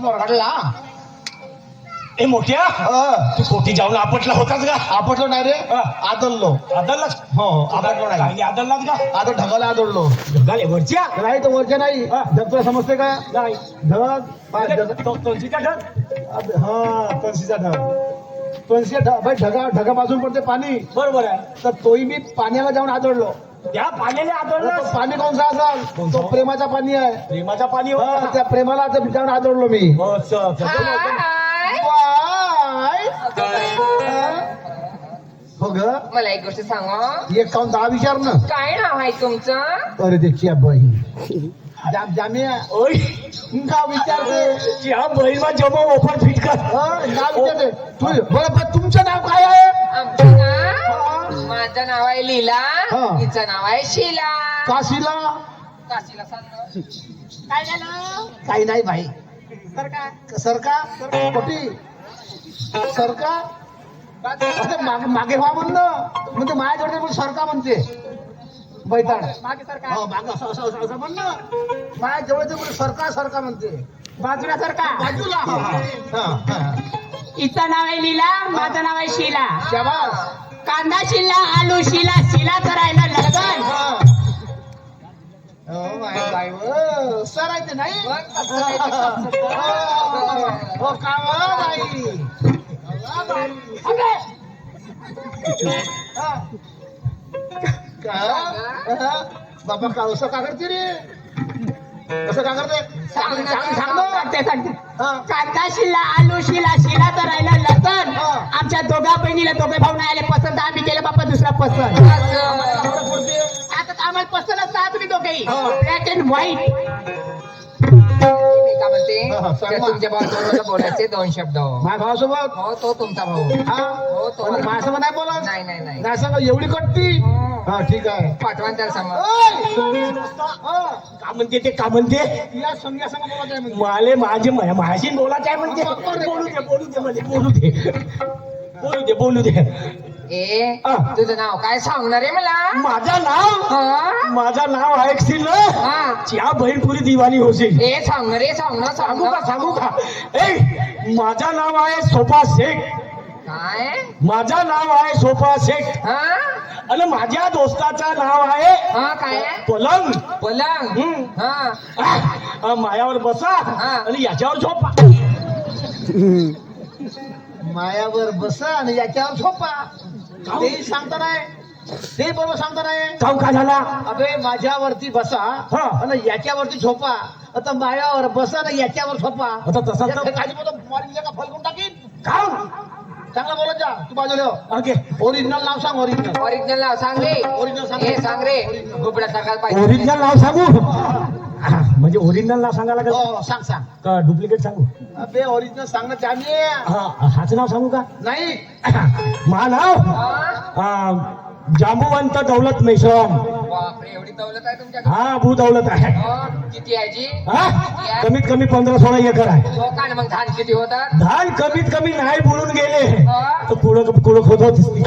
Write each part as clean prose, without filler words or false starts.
मोरगाडला ए मोठ्या तू कोटी जाऊन आपटला होतास का? आपटलो नाही रे, आदळलो. आदळलाच? हो, आपटलो नाही. काही आदळलाच का? आता ढगाला आदळलो. ढगाले वरच्या? नाही तर वरच्या नाही. ढग तुला समजते का? नाही. ढग तोंडीचा ढग? हा, कळशीचा ढग. कळशीचा ढग भाई, ढगा बाजून पडते पाणी. बरोबर आहे. तर तोही मी पाण्याला जाऊन आदळलो. त्या पाण्याने आदळला? तो पाणी कोणसा असाल? तो प्रेमाचा पाणी आहे. प्रेमाचा पाणी हा, होता. त्या प्रेमाला जाऊन आदळलो मी. हो ग, मला एक गोष्ट सांगा. एक काउन 10 विचार ना. काय नाव आहे तुमचं? अरे देखिया बाई जामिया ओय गाव विचारते. त्या बहिमा जमा ओपन फिट कर. नाव विचारते. बरं, तुमचं नाव काय आहे? आमचं नाव, माझं नाव आहे लीला. हा. तिचं नाव आहे शीला. काशीला काशीला सांग. काय झालं? काही नाही भाई. सरका सरका कोटी सरका मागे व्हा म्हणणं म्हणजे माझ्याकडे पण सरका म्हणते बैताड. मागे सरका. हो, मागं असं म्हणणं. माझ्या जवळचं पण सरका सरका म्हणते. बाजूला सरका. बाजूला. हा. हिचं नाव आहे लीला. माझं नाव आहे शीला. शाबास. कांदा शिल्ला, आलू शिला, शिला करायला लगन. सरायचं नाही. मग हो का बाई. बाबा काळूस का करते रे? कसं का करते? सांगते. कांदा शिल्ला, आलू शिला, शिला करायला लगन. आमच्या दोघा बहिणीला दोघे भाऊ नाही आले पसंत. आम्ही केलं बाप्पा दुसरा पसंत. आता आम्हाला पसंत असता तुम्ही दोघेही. Black and white. मी काय म्हणते, तुमच्या भावासोबत बोलायचे 2 शब्द. माझ्या भावासोबत. हो, तो तुमचा भाऊ. हो, तो माझ्यासोबत नाही बोलत. नाही. नाही सांगा एवढी कट्टी. हा ठीक आहे. पाठवा त्याला सांगा. का म्हणते ते? का म्हणते? या संज्ञा सांगा बोलत आहे म्हणजे. माले माझे माझी बोलायचं आहे म्हणते. बोलू दे. ए, तुझं नाव काय सांगणार आहे मला? माझं नाव ऐकशील ना, हा. त्या बहीणपुरी दिवाणी होशील. ए, सांगणार सांगू का? ए, माझं नाव आहे सोफा शेख. काय? माझं नाव आहे सोफा शेख. हा आणि माझ्या दोस्ताचं नाव आहे काय? पलंग. पलंग. हा मायावर बसा आणि याच्यावर झोपा. मायावर बसा आणि याच्यावर झोपा. तेही सांगता नाही. ते बरोबर सांगता नाही. काऊ का झाला? अबे माझ्यावरती बसा आणि याच्यावरती झोपा. आता मायावर बसा आणि याच्यावर झोपा. आता तसा का फलकून टाकीन. काऊ चांगला बोलत जा. तू बाजूला ओके. ओरिजिनल नाव सांग. ओरिजिनल नाव सांग रे. ओरिजिनल सांग. हे सांग रे. गुबड्या सांगायला पाहिजे. ओरिजिनल नाव सांगू? म्हणजे ओरिजिनल नाव सांगायला का? हो सांग. का डुप्लिकेट सांगू? अबे ओरिजिनल सांगणं त्याने हाच नाव सांगू का? नाही. मा नाव जांबुवंत दौलत मेश्राम. बापरे, एवढी दौलत आहे तुमच्याकडे? हा, भू दौलत आहे. किती आहे जी? कमीत कमी 15-16 एकर आहे. हो का? मग धान किती होतात? धान कमीत कमी नाही बुडून गेले हा. तर कुडक होत होती.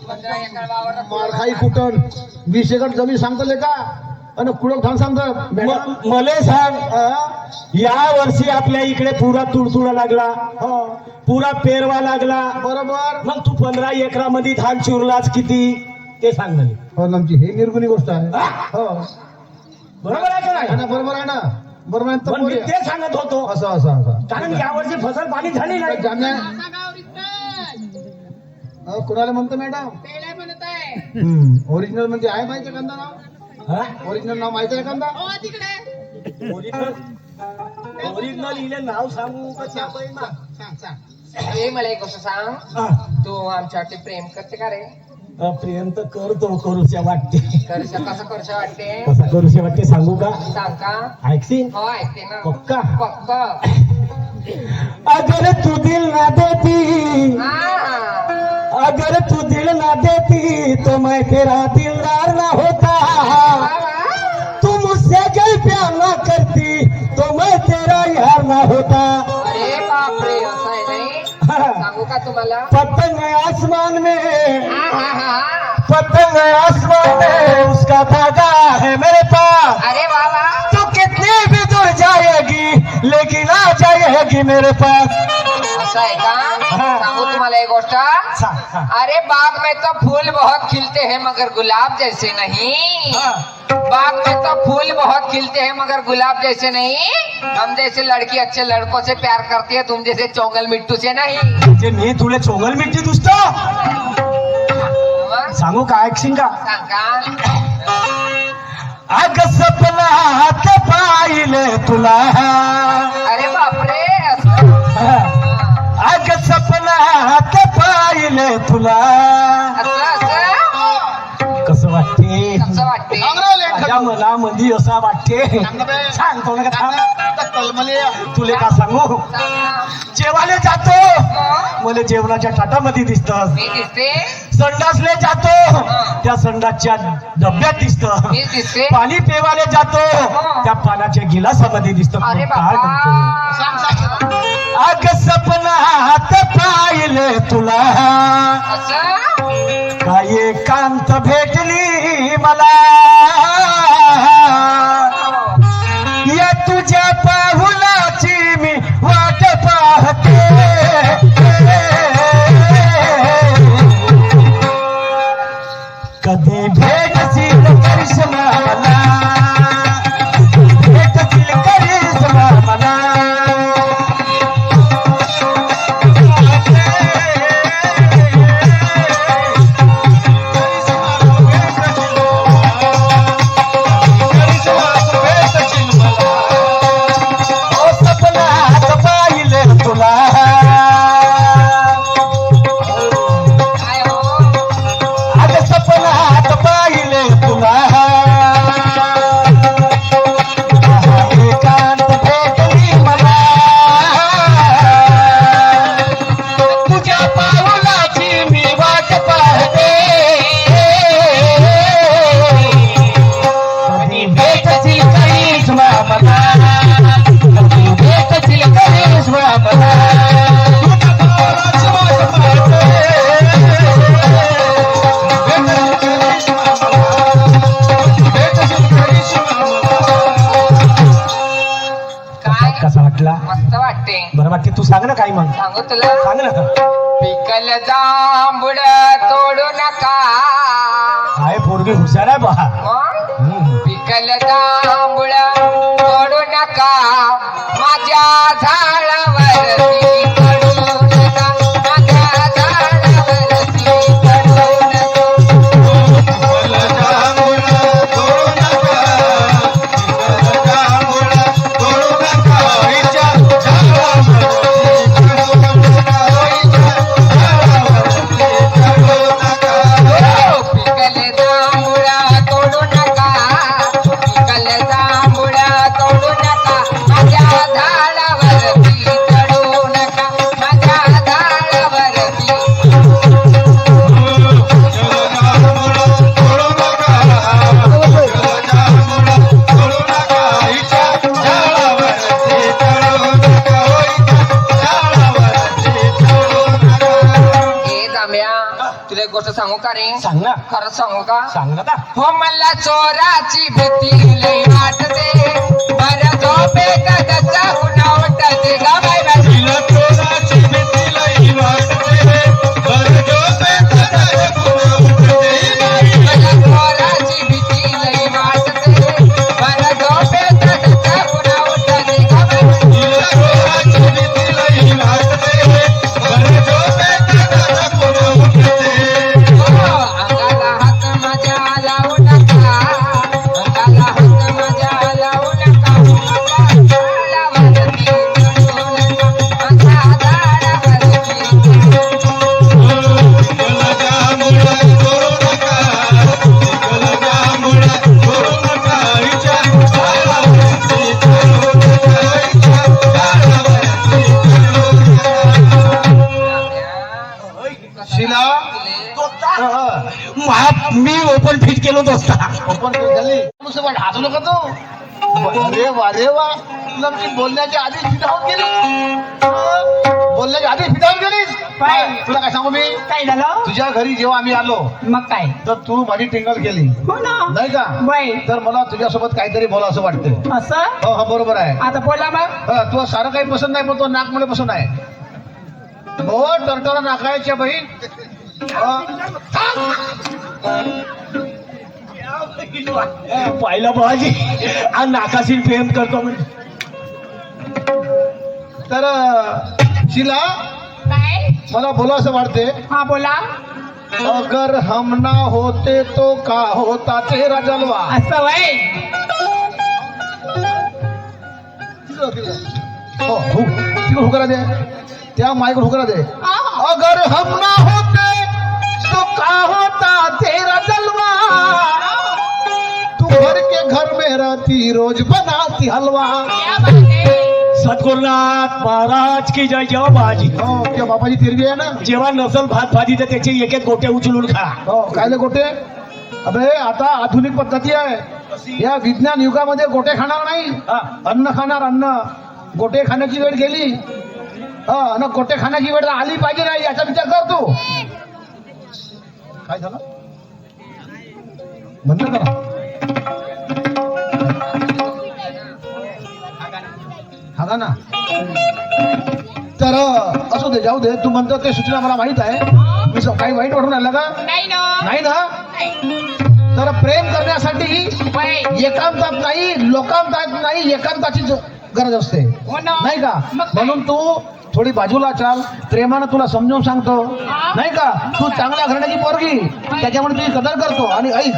15 एकर वावर. मारखाई कुटन 20 एकर जमीन सांगतले का आणि कुडक धान सांगतात. मले सांग, या वर्षी आपल्या इकडे पुरा तुडतुडा लागला, पुरा पेरवा लागला. बरोबर. मग तू 15 एकरामध्ये धान चिरलाच किती ते सांग मला. हो आमची हे निर्गुणी गोष्ट आहे. हो बरोबर आहे का नाही? बरोबर आहे ना. बरोबर आहे पण मी तर ते सांगत होतो. असं कारण यावर्षी फसल पाणी झाली नाही. जाम्या कुणाला म्हणतो मॅडम? ओरिजिनल म्हणजे आहे माहिती आहे कांदा नाव? ओरिजिनल नाव माहिती आहे कांदा? ओरिजिनल इले नाव सांगू का? सांग. ए, मला एक गोष्ट सांग. तू आमच्यावरती प्रेम करते का रे? प्रेम तर करतो, करूशा वाटते. कसं करशा वाटते? कसा करूशा वाटते सांगू का? सांग का? ऐकशील? हो, ऐकते ना. पक्का? पक्का. अगर तू दिल ना देती, अगर तू दिल ना देती तो मैं तेरा दिलदार ना होता. तू मुझसे अगर प्यार ना करती तो मैं तेरा यार ना होता. अरे बापरे, असं आहे नाही. सांगू का तुम्हाला? पतंग आसमान में, पतंग आसमान में उसका धागा है मेरे पास। अरे बाबा तू कितनी भी दूर जाएगी लेकिन आ जाएगी मेरे पास। असं आहे का? सांगू तुम्हाला एक गोष्ट. सांग, सांग. अरे बाग में तो फूल बहुत खिलते हैं मगर गुलाब जैसे नहीं. बाग में तो फूल बहुत खिलते हैं मगर गुलाब जैसे नहीं. हम जैसे लड़की अच्छे लड़कों से प्यार करती है, तुम जैसे चोंगल मिट्टू से नहीं. जे मी तुले चोगल मिट्टी दुसत सांगू का ऐकशील का? सांगा. अग सपनात पाहिले तुला. अरे बापरे असं. अग सपनात पाहिले तुला. असं कसं वाटते? कसं वाटते? माझ्या मनामध्ये असं वाटते. सांगतो ना का तुले का सांगू? जेवायला जातो मला जेवणाच्या ताटामध्ये दिसतं. मी दिसते. संडासले जातो त्या संडासच्या डब्यात दिसतं. मी दिसते. पाणी पेवायला जातो त्या पाण्याच्या गिलासामध्ये दिसतं. अरे काय म्हणतो? बाबा अग सपनात पाहिले तुला. असं काय एकांत भेटली मला. या तुझ्या पाहुलाची मी वाट पाहते. कधी भेटशील करिश्मा मला. भेटशील करिश्मा मला. मस्त वाटते. बरं वाटते. तू सांग ना काय मग. सांगू तुला. सांग ना. पिकल जांभूळ तोडू नका. हाय पोरगी हुशार आहे बा. मग पिकल जांभूळ तोडू नका. माझ्या झाडावरती चढू नका. माझ्या झाडावरती चढू तुला एक गोष्ट सांगू का रे? सांग ना. खरंच सांगू का? सांग ना. हो मला चोराची भीती लई वाटते. बरं झोपेत त्याचा गुन्हा वाटते ग बाई बाई. चोराची भीती लई वाटते. बरं झोपेत त्याचा गुन्हा वाटते. मला चोराची भीती लई वाटते. बरं झोपेत त्याचा गुन्हा वाटते ग बाई. चोराची भीती लई वाटते. बरं झोपेत त्याचा गुन्हा वाटते. अंगाला हात माझ्या लावू नका. अंगाला हात माझ्या लावू नका. झाडावरती चढू नका. माझ्या झाडावरती शिला मी ओपन फिट केलो दोस्ता. ओपन झाली हातू नका तो. अरे वा रे वा, तुला मी बोलण्याच्या आधी फिदावून गेली. बोलण्याच्या आधी फिदावून गेलीस. काय? तुला काय सांगू मी, काय झालं तुझ्या घरी जेव्हा आम्ही आलो मग काय तर तू माझी टिंगल केली हो ना नाही का. बाई तर मला तुझ्यासोबत काहीतरी बोला असं वाटतं. असं हो हो बरोबर आहे. आता बोला मग तुला सारं काही पसंत नाही पण तो नाक मला पसंत आहे. हो टरटरा नाकायच्या बहीण. पाहिलं भाजी आणि नाकाशी प्रेम करतो म्हणजे. तर शिला काय मला बोला असं वाटते. हा बोला अगर हम ना होते तो का होता तेरा जलवा. असं वय हो तिकडे हुकरा दे, त्या माईकडे हुकरा दे. अगर हम ना होते तो का होता तेरा जलवा. तू घर के घर में रहती रोज बनाती हलवा. सद्गुरुनाथ महाराज की जय. जेव्हा भाजी हो त्या बापाची तिरगी आहे ना. जेव्हा नसल भात भाजी तर त्याचे एक एक गोटे उचलून खा. हो कायले गोटे. अबे आता आधुनिक पद्धती आहे. या विज्ञान युगामध्ये गोटे खाणार नाही, अन्न खाणार. अन्न गोटे खाण्याची वेळ गेली. आणि गोटे खाण्याची वेळ आली पाहिजे नाही याचा विचार कर तू. काय झालं बंद करा. हा ना. तर असू दे जाऊ दे. तू म्हणतो ते सूचना मला माहित आहे. मी काही वाईट वाटून आलं का नाही ना नाही ना. तर प्रेम करण्यासाठी बाई एकांतात नाही लोकांतात नाही एकांताची गरज असते हो ना नाही का. मग काय? म्हणून तू थोडी बाजूला चाल. प्रेमानं तुला समजावून सांगतो नाही का. तू चांगल्या घराण्याची पोरगी त्याच्यामुळे तुझी कदर करतो. आणि ऐक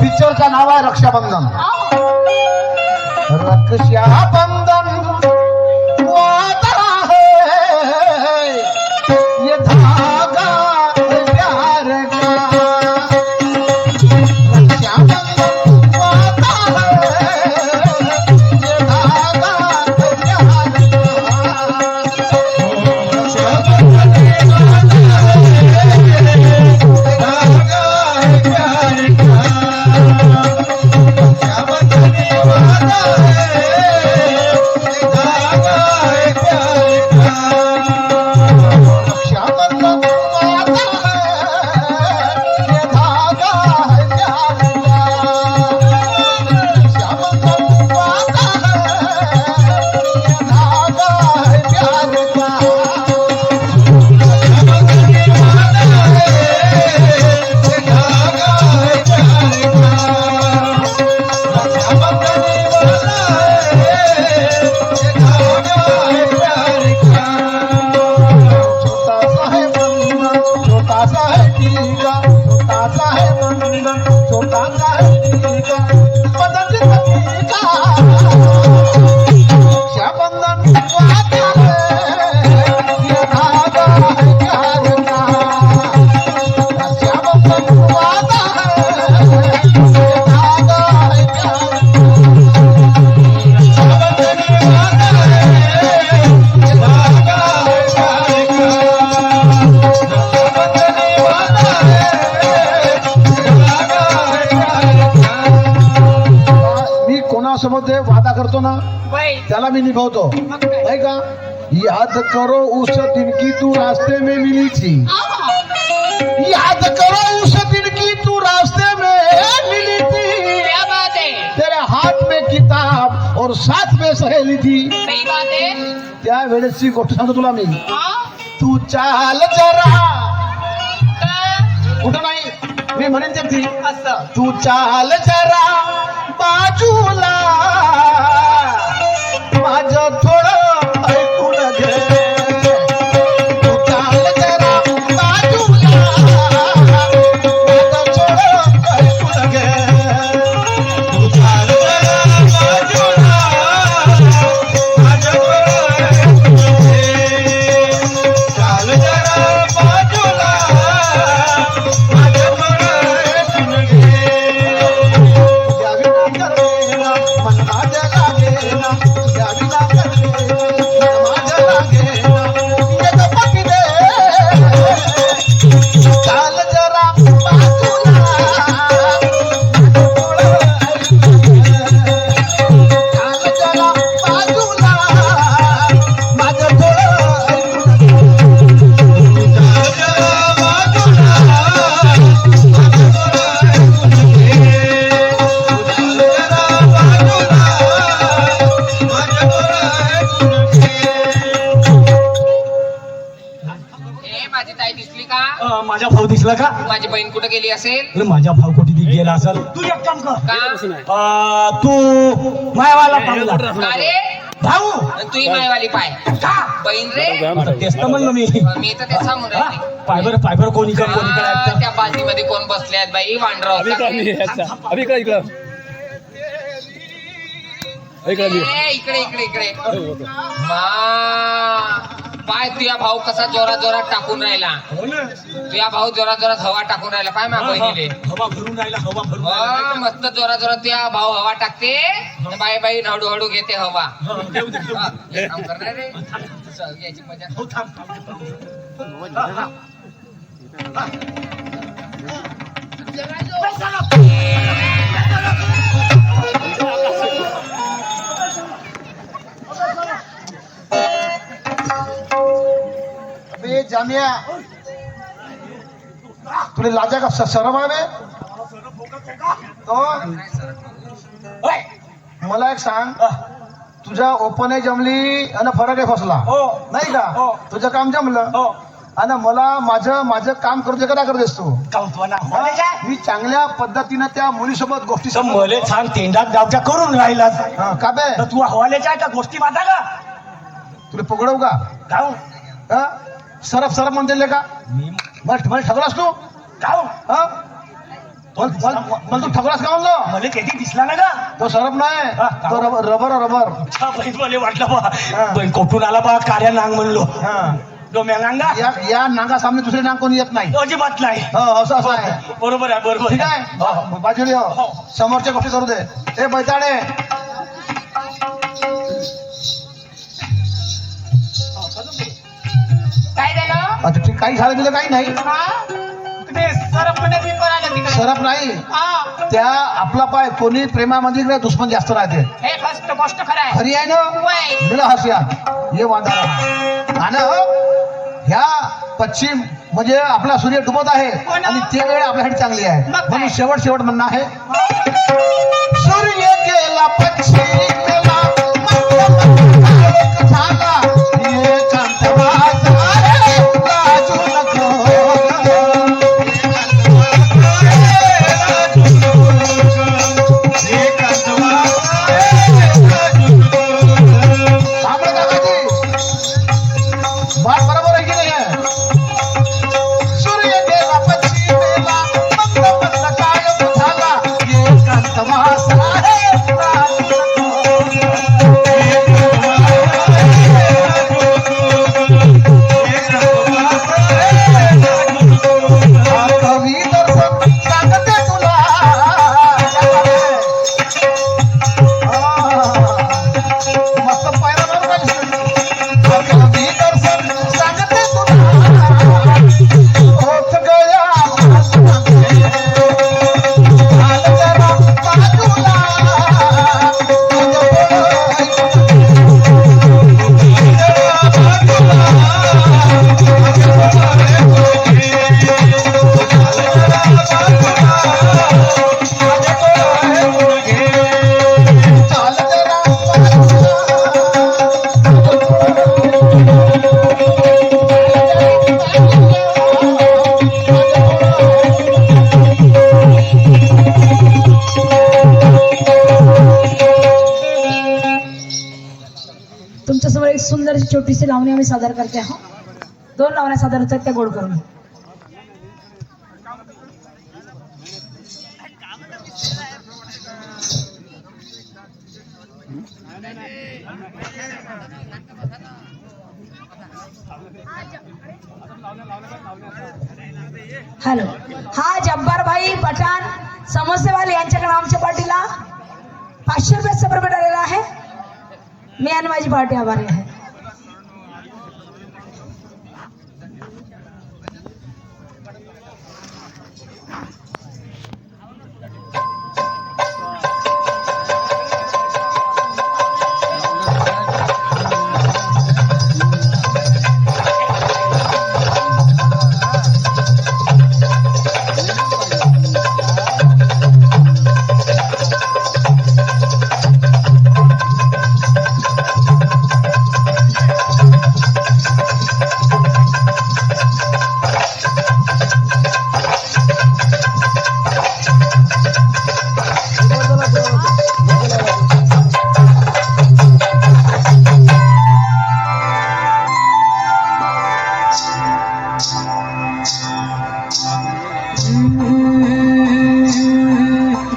पिक्चरचं नाव आहे रक्षाबंधन. रक्षाबंधन वादा है ये धागा है प्यार का. रक्षाबंधन वादा है ये धागा है प्यार कोणासोबत वादा करतो ना बाई त्याला मी निभावतो मग काय? नाही का. याद करो उस दिन की तू रास्ते में मिली थी. याद करो उस दिन की तू रास्ते में मिली थी. क्या बात है तेरे हाथ में किताब और साथ में सहेली थी. सही बात है त्या वेळेसची गोष्ट सांगतो तुला मी. हाँ तू चाल जरा कुठं नाही मी म्हणेन ते ती. असं तू चाल जरा बाजूला माझं थोडं ऐकून घे. तू चाल जरा बाजूला माझं थोडं ऐकून घे. तू चाल जरा बाजूला माझं थोडं ऐकून घे. चाल जरा बाजूला माझं थोडं ऐकून घे. मन माझ्या लागे ताई दिसली का? माझा भाऊ दिसला का? माझी बहीण कुठे गेली असेल? अरे माझा भाऊ कुठे गेला असेल? तू एक काम कर, का? तू मायावाला पाहुला का रे? भाऊ तू ही मायवाली पाय का? बहीण रे. तेच तर म्हणलं मी. मी तर ते सांगून राहिली. फायबर फायबर कोणीकडे त्या बाजूमध्ये कोण बसले आहेत बाई? वांडराव का? इकडे इकडे इकडे पाय तुझ्या भाऊ कसा जोरात जोरात टाकून राहिला. तुझ्या भाऊ जोरात जोरात हवा टाकून राहिला पाय मा बहिणीले. हवा भरून राहिला, हवा भरून राहिला. मस्त जोरात जोरात तुझ्या भाऊ हवा टाकते, बाई बाई हळूहळू घेते हवा. हे काम करणार रे. चल, याची मजा. हो, थांब, थांब. अबे जामिया, तुला लाजा का शरम आहे बे? ओय, मला एक सांग, तुझ्या ओपन आहे जमली आणि फरक आहे फसला हो. नाही का? हो. तुझं काम जमलं हो. आणि मला माझं माझं काम करतो का करतेस तू? कौतुकाला मला काय? मी चांगल्या पद्धतीनं त्या मुलीसोबत गोष्टी तर मले छान तेंडात गावच्या करून राहिला. हा, का बे? तर तू हवालेच्या आहे का गोष्टी माता का तुला पकडव का? गाव? हा? सरफ सरफ म्हणते का? मी मला ठगलास तू? गाव हा? मला तू ठगलास का म्हणलं? मला कधी दिसला ना का? तो सरफ नाही, हा, तो रबर रबर रबर. अच्छा, बहीण मला वाटलं बा हा. बहीण कोठून आला बा कार्या नांग म्हणलो. हा. तो मेलांगा या नांगा सामने दुसरे नांग कोणी येत नाही. अजिबात नाही. हो, असं असं आहे. बरोबर आहे, बरोबर ठीक आहे. आहे, बाजूला ये. हो. समोरच्या गोष्टी करू दे. ए बैताडे, काय झालं? आता ठीक, काही झालं तिला काही नाही. सरप नाही, त्या आपला पाय कोणी प्रेमामध्ये इकडे दुश्मन जास्त राहते. हे गोष्ट खरं आहे. खरी आहे ना? वय. मिळा हसया ये वांधारा. आणि ह्या पश्चिम म्हणजे आपला सूर्य डुबत आहे हो ना. आणि ते वेळ आपल्यासाठी चांगली आहे. मग काय? म्हणून शेवट शेवट म्हणणं आहे, सूर्य गेला पश्चिमेला, झाला एकांतवास, लाजू नको. सांभळं काकाजी, बात बरोबर आहे की नाही आहे? सूर्य गेला पश्चिमेला, मंद मंद कायम झाला एकांतवास, लाजू नको. कवी दर्शन सांगते तुला. मस्त पायरा बरोबर कवी दर्शन सांगते तुला. होत गया झालं जरा बाजूला. तुमच्यासमोर एक सुंदर छोटीशी लावणी आम्ही सादर करते आहोत. 2 लावण्या सादर होतात त्या गोड करून. हॅलो, हा जब्बार भाई पठाण समोसेवाले यांच्याकडे आमच्या पार्टीला 500 रुपये सप्रमेट आलेला आहे. मी आणि माझी पार्टी आभारी आहे.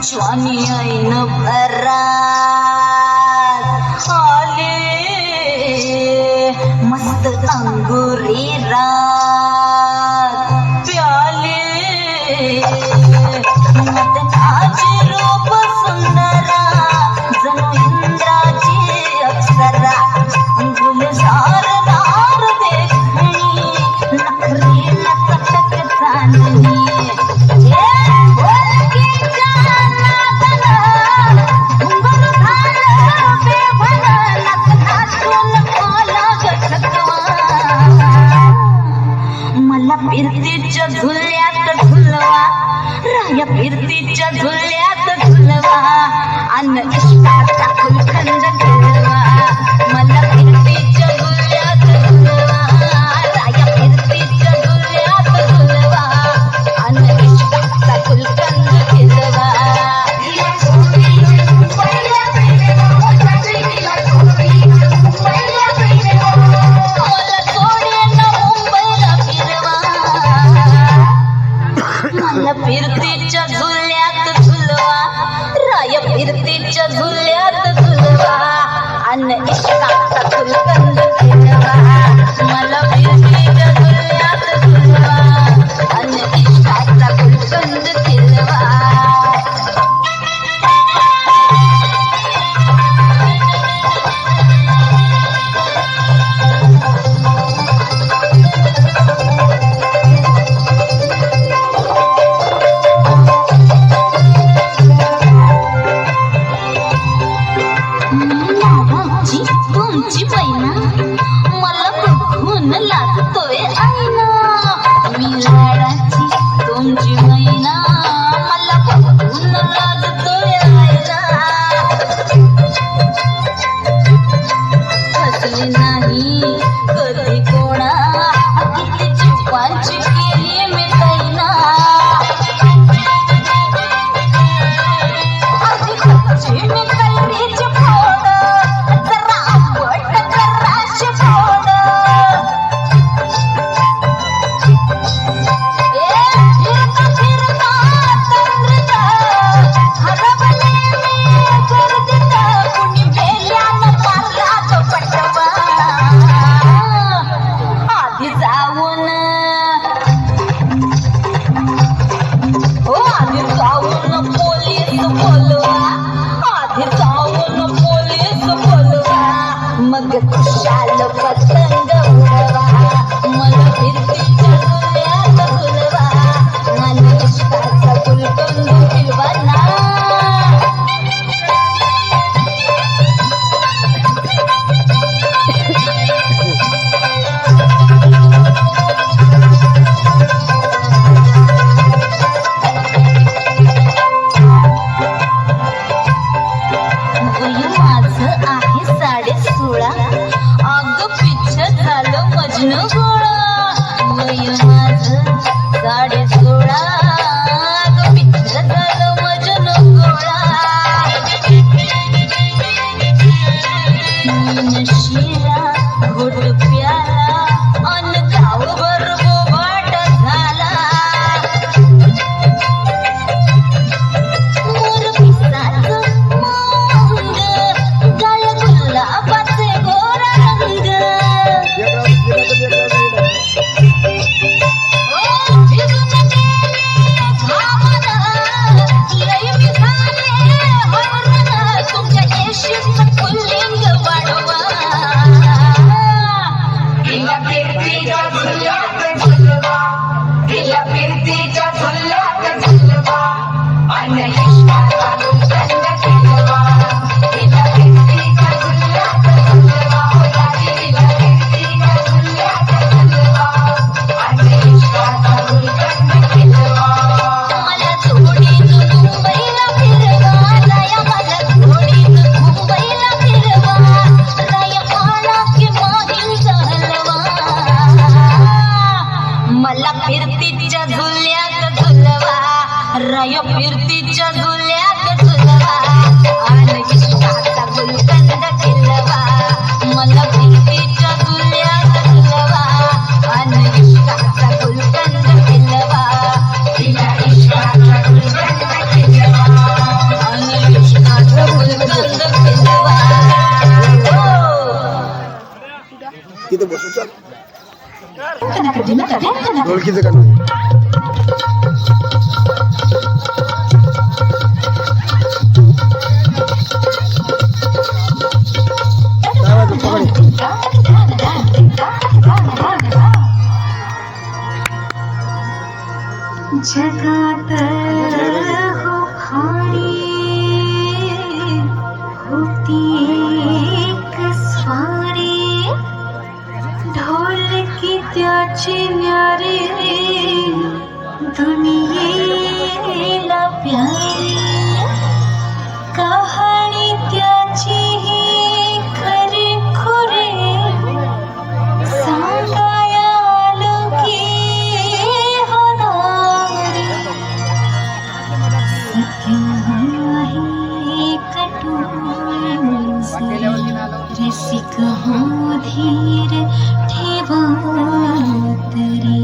स्वामी ऐन भरात आले मस्त अंगुरी रात प्याले मदनाचे रूप सुंदरा जणू इंद्राची अप्सरा गुलजार नार देखणी नखरी लचक चांदणी फिरतीच्या झुल्यात झुलवा राया फिरतीच्या झुल्यात झुलवा अन्न इष्टाचा फुलखंड खेळवा मला फिरतीच्या झुल्यात झुलवा राया फिरतीच्या झुल्यात झुलवा अन्न इष्टाचा फुलखंड खेळवा फिरतीच्या झुल्यात झुलवा राय फिरतीच्या झुल्यात झुलवा अन्न इष्टाचा फुलकंद खेळवा मला फिरतीच्या झुल्यात झुलवा अन्न इष्टाचा फुलकंद खेळवा तुमची बहिणा मला बघून लागतोय आईना मी लाडाची तुमची बहिणा मला बघून लागतोय आईना फसली नाही कधी कोणा किती जीवांची केली मी बहिणा आधी कच्ची मी कैरीची फोड मग खुशाल पतंग उडवा मला फिरतीच्या झुल्यात झुलवा मला इष्टाचा फुलकंद फिरवा ना माझं आहे 16.5 अग पिच्छ झालं मजन गोळा वय माझं 16.5 अग पिच्छ झालं मजन गोळा शिरा घोट प्याला अन गावभर बोबाट झाला मोर पिसाचं गुलाबाचे गोरा रंग तुमच्या येशीचं पुल्लिंग वाढवा तिला फिरतीच्या झुल्यात झुलवा तिला फिरतीच्या झुल्यात झुलवा अन्न इष्टाचा फुलकंद खेळवा तिला फिरतीच्या झुल्यात झुलवा तिला फिरतीच्या झुल्यात झुलवा अन्न इष्टाचा फुलकंद खेळवा मला जोडीनं मुंबईला फिरवा राया मला जोडीनं मुंबईला फिरवा राया पाळा की माहीचा हलवा मला फिरतीच्या झुल्यात झुलवा राय फिरतीच्या झुल्यात झुलवा आणि इष्टाचा फुलकंद खेळवा मला फिरतीच्या झुल्यात झुलवा आणि इष्टाचा फुलकंद बसू चल ढोलकीचं गाणं काय वाजतं पकड जगात हो खाणी होती एक स्वारी ढोलकी त्याची न्यारी दुनियेला प्यारी कहाणी त्याची ही खरी खुरी सांगाया की होणारी सत्य नाही कटून रसिक हो धीर ठेवा तरी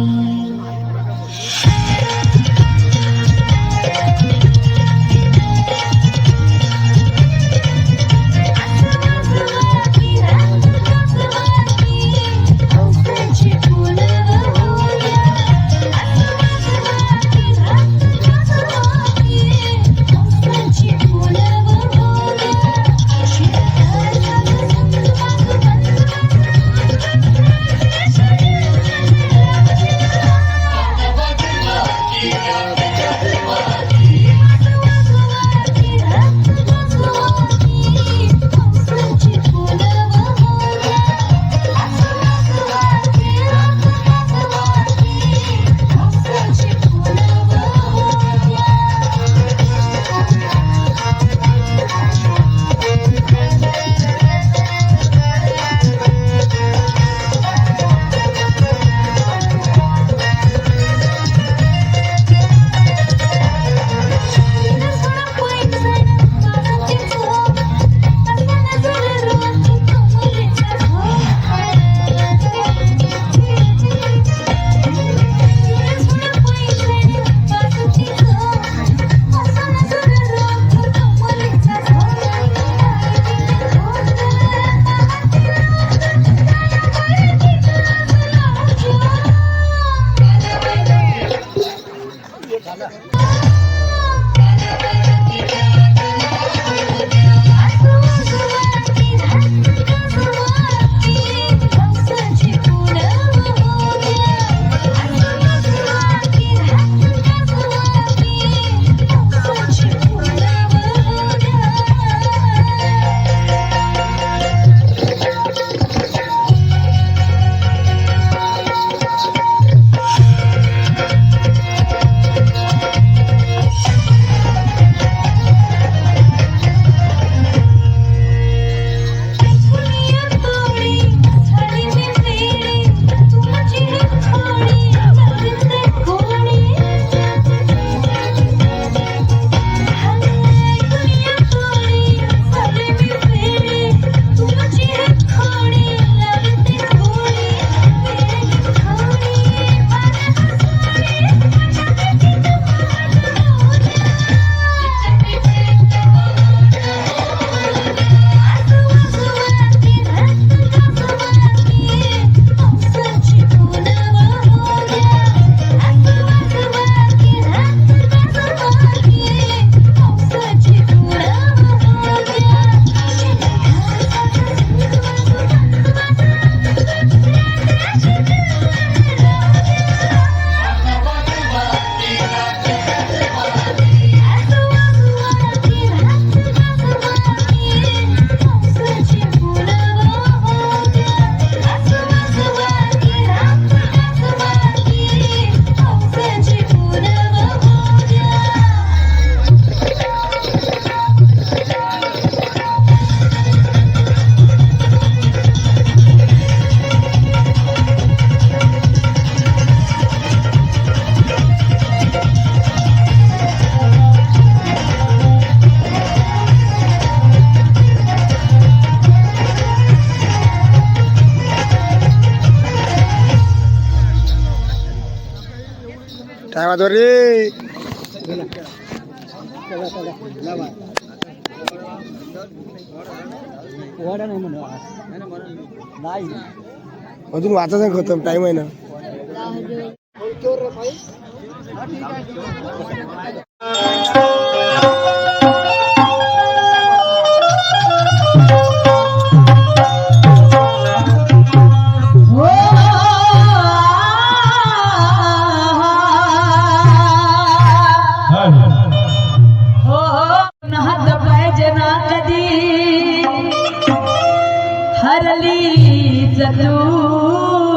काय वाजव रे नाही अजून वाचायचं खतम टाइम आहे ना. नाहत पाहिजे ना कधी हरली चतुरमा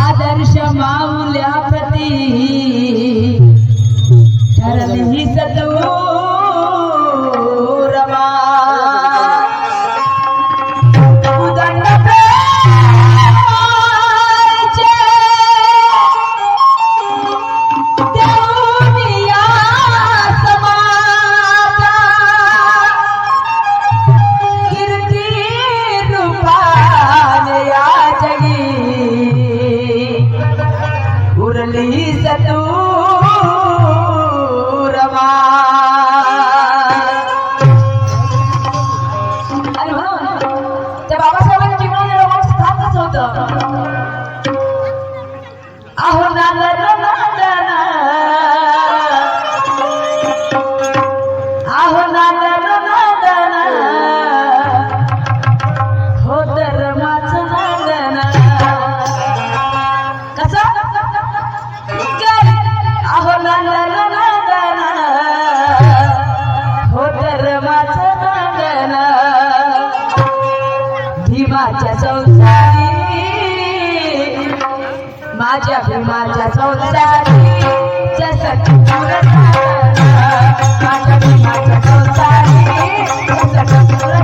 आदर्श माऊल्या प्रती ठरली चतुरमा उदंड प्रेमाचे देऊनिया समाजा कीर्ती रूपाने या जगी उरली चतुरमा. अरे हो त्या बाबासाहेबांच्या जीवनाने रोमांच स्थापच होतं. अहो नांदन नांदन अहो नांदन नांदन हो तर माझं नांदन कसं अहो नांदन नांदन हो तर माझं नांदन भीमाच्या संसारी माझ्या भीमाच्या संसारी जसं पुरं माझ्या भीमाच्या संसारी जसं पुरं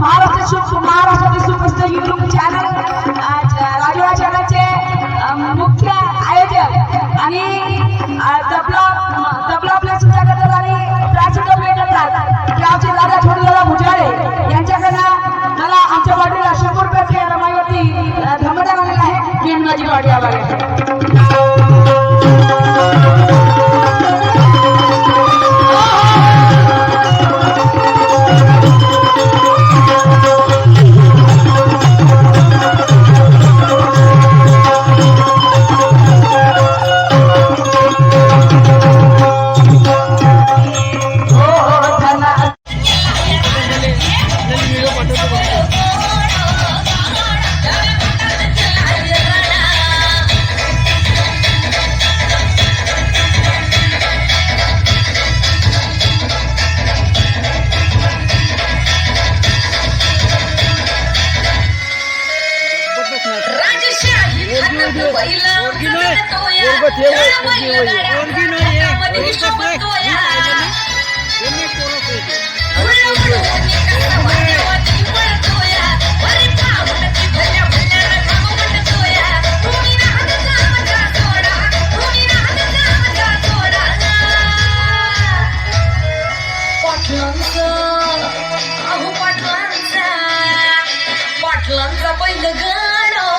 महाराष्ट्रातील सुप्रसिद्ध युट्यूब चॅनल राजवाडा चॅनलचे मुख्य आयोजक आणि तबला प्ले सुद्धा करतात आणि प्राच सुद्धा प्ले करतात गावचे दादा छोटे दादा भुजाळे यांच्याकडनं मला आमच्या वाडीला 100 रुपयाचे रमाईवरती धमदान आलेला आहे. मी माझी वाडी आभार आहे. पाटलांचा पहिलं गाणं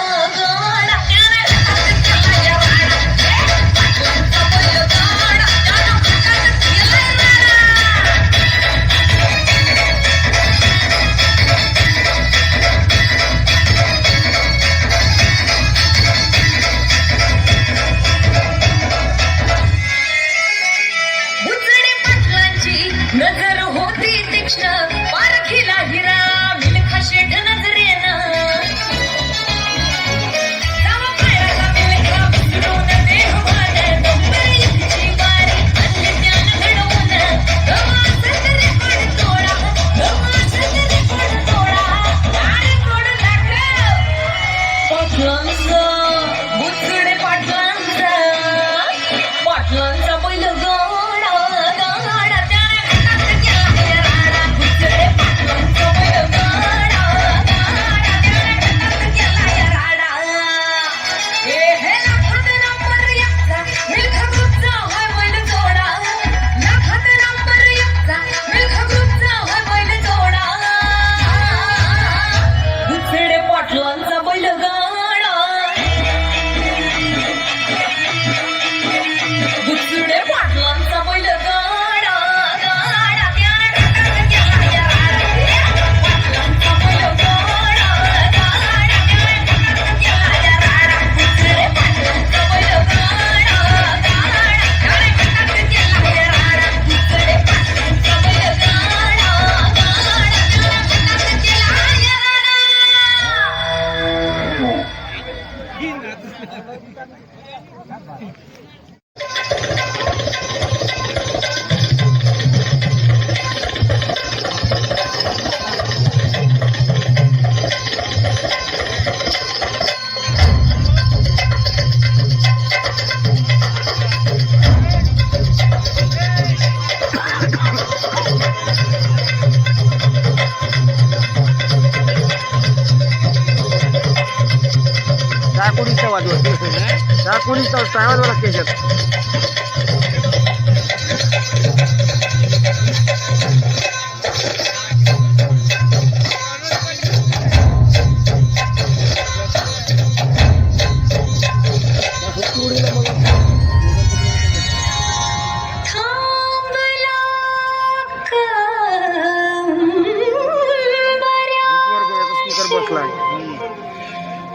थांबला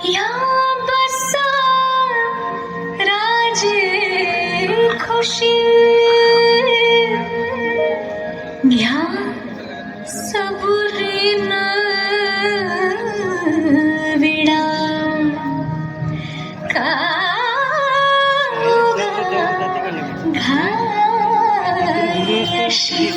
या बसा राजे खुशी घ्या सबुरीन विडा का घायशी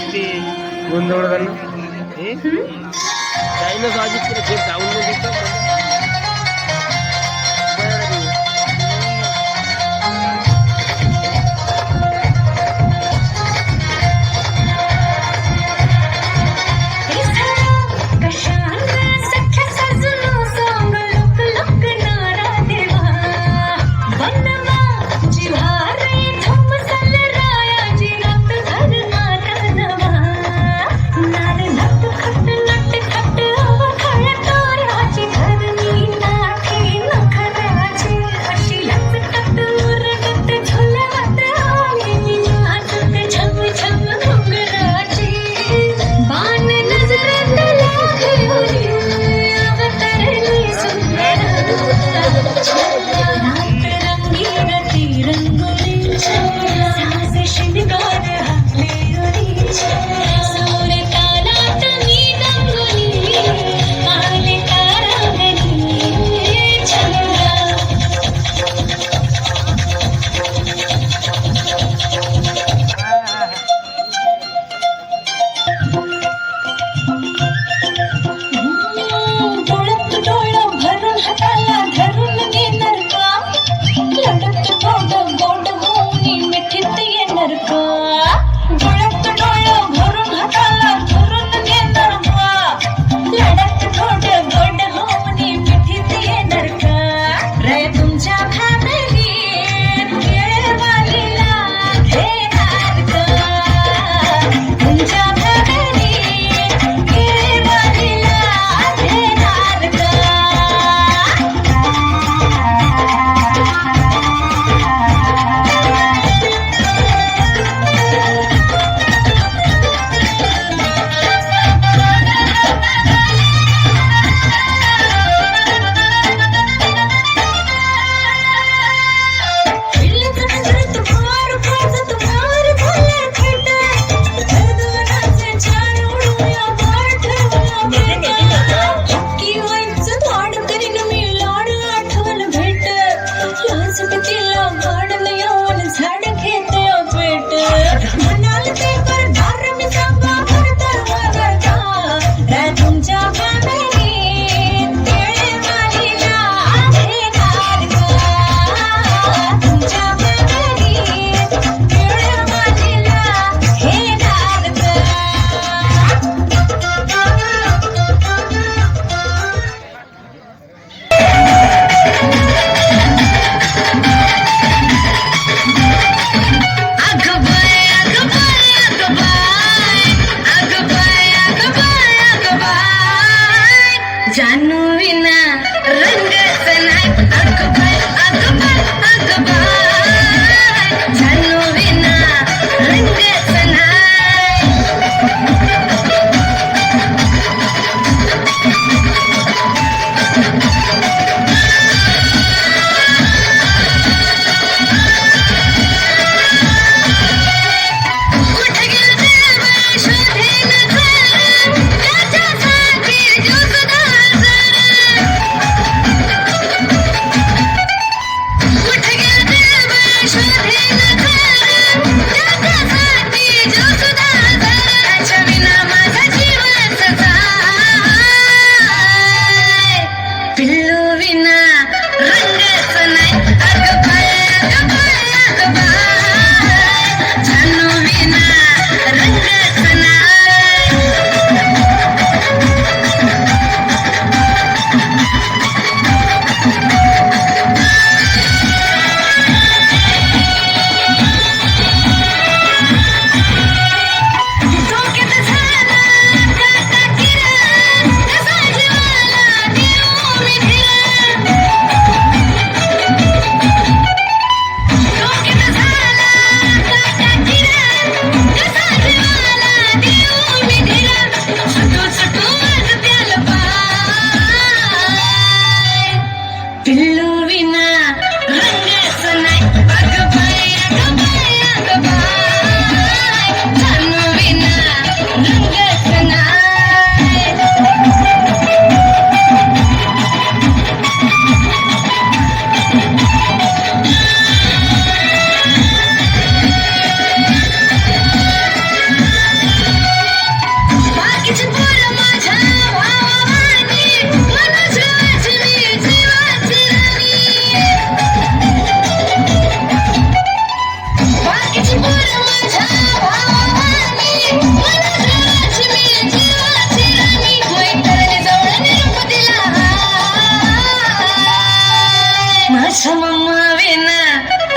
मम्मा विना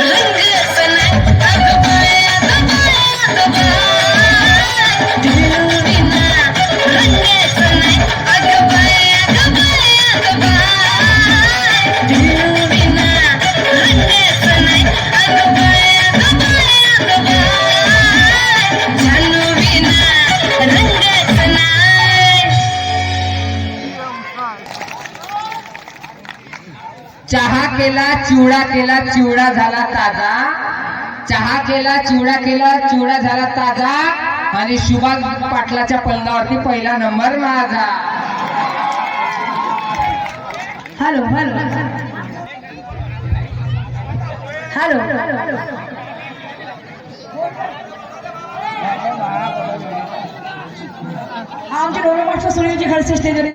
रंगच नाही अगं बाय अगं बाय अगं बाय ढेलू विना रंगच नाही अगं बाय अगं बाय अगं बाय ढेलू विना रंगच नाही अगं बाय अगं बाय अगं बाय जानू विना रंगच नाही चहा केला चिवडा झाला ताजा. चहा केला चिवडा झाला ताजा. आणि सुभाष पाटलाच्या पलंगावरती पहिला नंबर माझा. हॅलो हॅलो हॅलो आमचे डोळे मास्टर सुनीलजी खडसे स्टेजवर